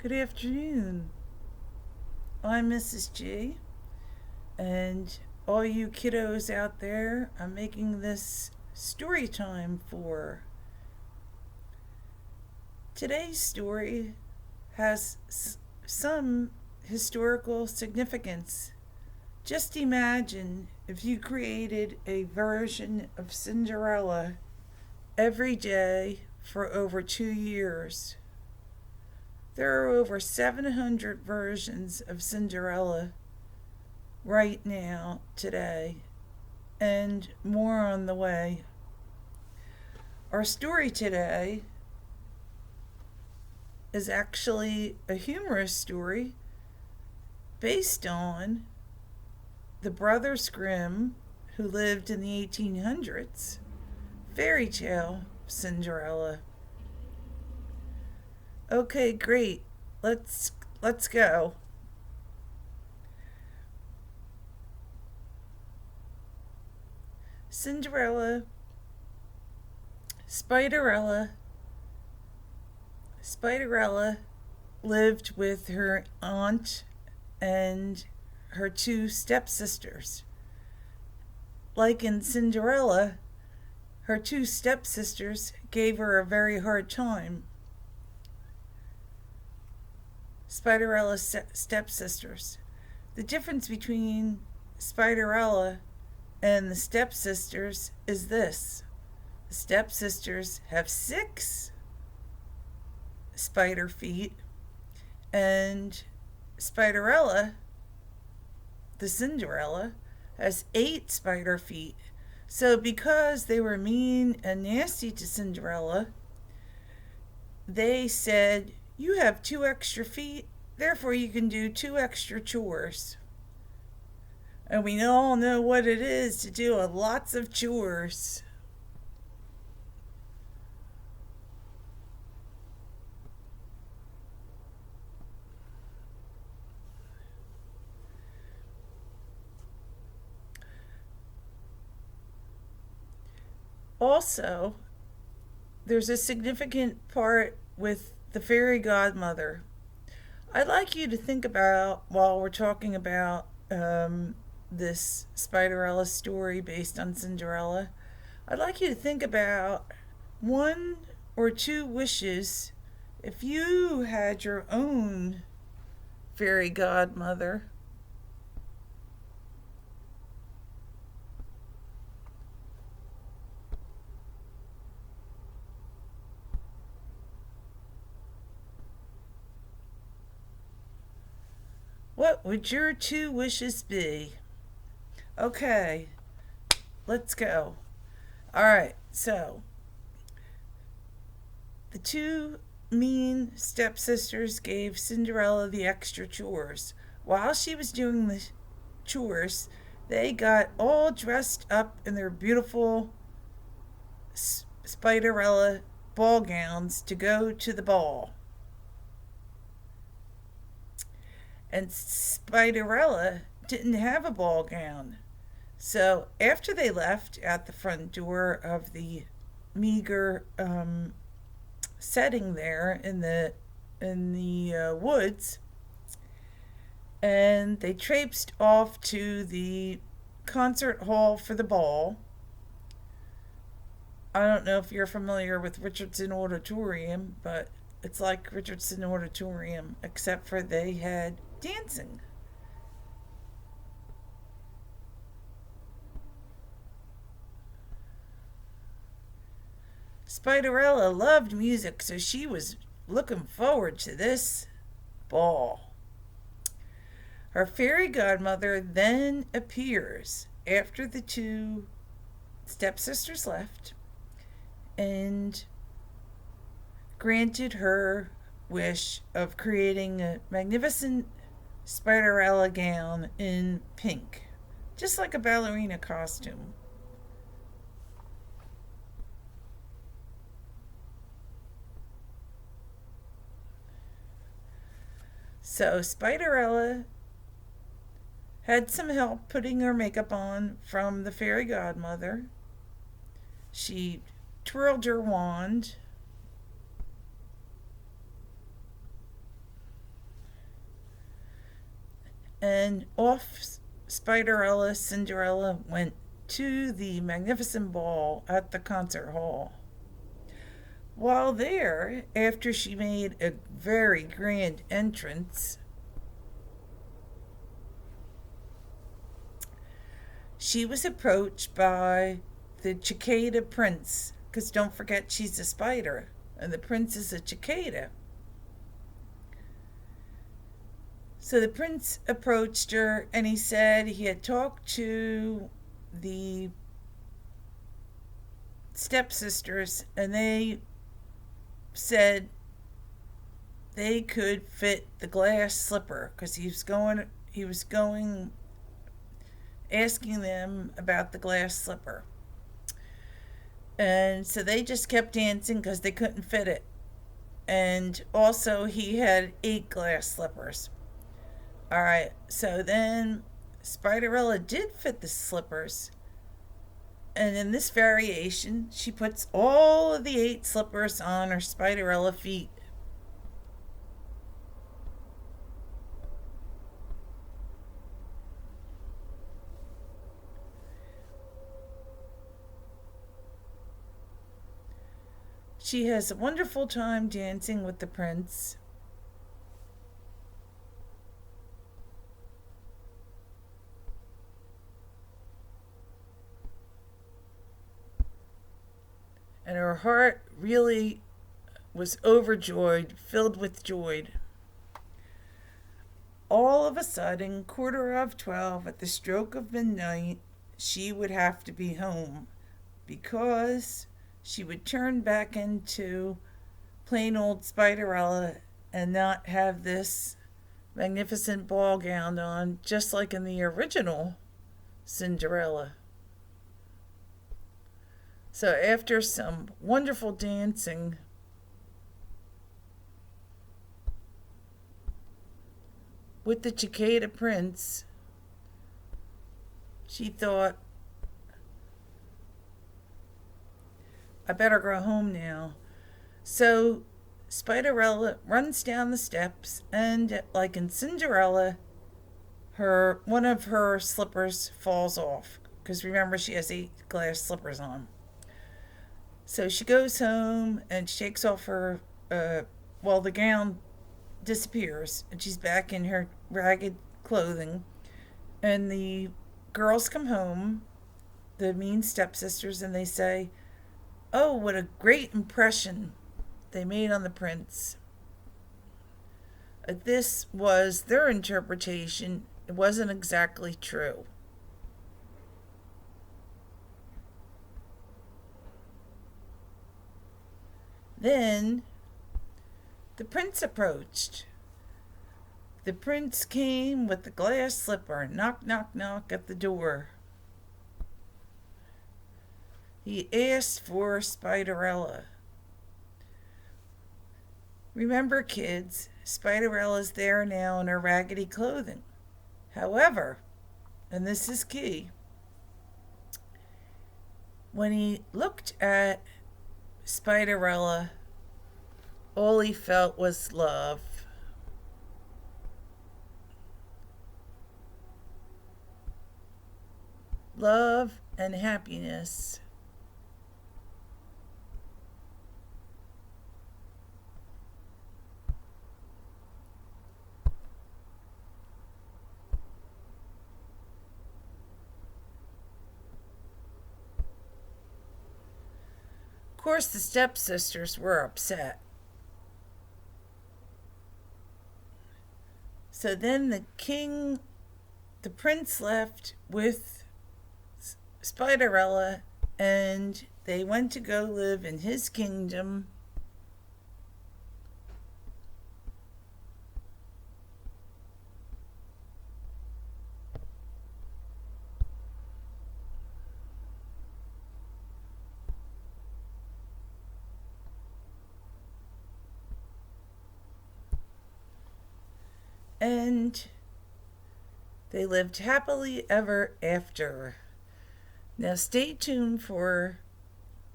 Good afternoon. I'm Mrs. G, and all you kiddos out there, I'm making this story time for. Today's story has some historical significance. Just imagine if you created a version of Cinderella every day for over 2 years. There are over 700 versions of Cinderella right now, today, and more on the way. Our story today is actually a humorous story based on the Brothers Grimm, who lived in the 1800s, fairy tale Cinderella. Okay, great. Let's go. Cinderella, Spiderella, Spiderella lived with her aunt and her two stepsisters. Like in Cinderella, her two stepsisters gave her a very hard time. Spiderella's stepsisters. The difference between Spiderella and the stepsisters is this: the stepsisters have 6 spider feet, and Spiderella, the Cinderella, has 8 spider feet. So, because they were mean and nasty to Cinderella, they said, "You have 2 extra feet, therefore you can do 2 extra chores." And we all know what it is to do lots of chores. Also, there's a significant part with the fairy godmother. I'd like you to think about, while we're talking about this Spiderella story based on Cinderella, I'd like you to think about 1 or 2 wishes if you had your own fairy godmother. What would your 2 wishes be? Okay, let's go. All right, so the 2 mean stepsisters gave Cinderella the extra chores. While she was doing the chores, they got all dressed up in their beautiful Spiderella ball gowns to go to the ball. And Spiderella didn't have a ball gown. So after they left at the front door of the meager setting there in the woods, and they traipsed off to the concert hall for the ball. I don't know if you're familiar with Richardson Auditorium, but it's like Richardson Auditorium, except for they had dancing. Spiderella loved music, so she was looking forward to this ball. Her fairy godmother then appears after the 2 stepsisters left and granted her wish of creating a magnificent Spiderella gown in pink, just like a ballerina costume. So Spiderella had some help putting her makeup on from the fairy godmother. She twirled her wand And off Spiderella Cinderella went to the magnificent ball at the concert hall. While there, after she made a very grand entrance, she was approached by the cicada prince, because don't forget she's a spider, and the prince is a cicada. So the prince approached her and he said he had talked to the stepsisters and they said they could fit the glass slipper because he was going asking them about the glass slipper. And so they just kept dancing because they couldn't fit it. And also he had 8 glass slippers. All right, so then Spiderella did fit the slippers. And in this variation, she puts all of the 8 slippers on her Spiderella feet. She has a wonderful time dancing with the prince. And her heart really was overjoyed, filled with joy. All of a sudden, 11:15, at the stroke of midnight, she would have to be home because she would turn back into plain old Spiderella and not have this magnificent ball gown on, just like in the original Cinderella. So after some wonderful dancing, with the cicada prince, she thought, I better go home now. So Spiderella runs down the steps, and like in Cinderella, one of her slippers falls off. Because remember, she has 8 glass slippers on. So she goes home and shakes off her, the gown disappears and she's back in her ragged clothing. And the girls come home, the mean stepsisters, and they say, oh, what a great impression they made on the prince. This was their interpretation. It wasn't exactly true. Then the prince approached. The prince came with the glass slipper. Knock, knock, knock at the door. He asked for Spiderella. Remember, kids, Spiderella's there now in her raggedy clothing. However, and this is key, when he looked at Spiderella, all he felt was love. Love and happiness. Of course, the stepsisters were upset. So then the prince left with Spiderella, and they went to go live in his kingdom. And they lived happily ever after. Now stay tuned for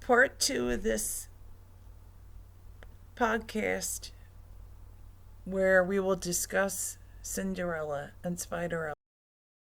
part 2 of this podcast, where we will discuss Cinderella and Spiderella.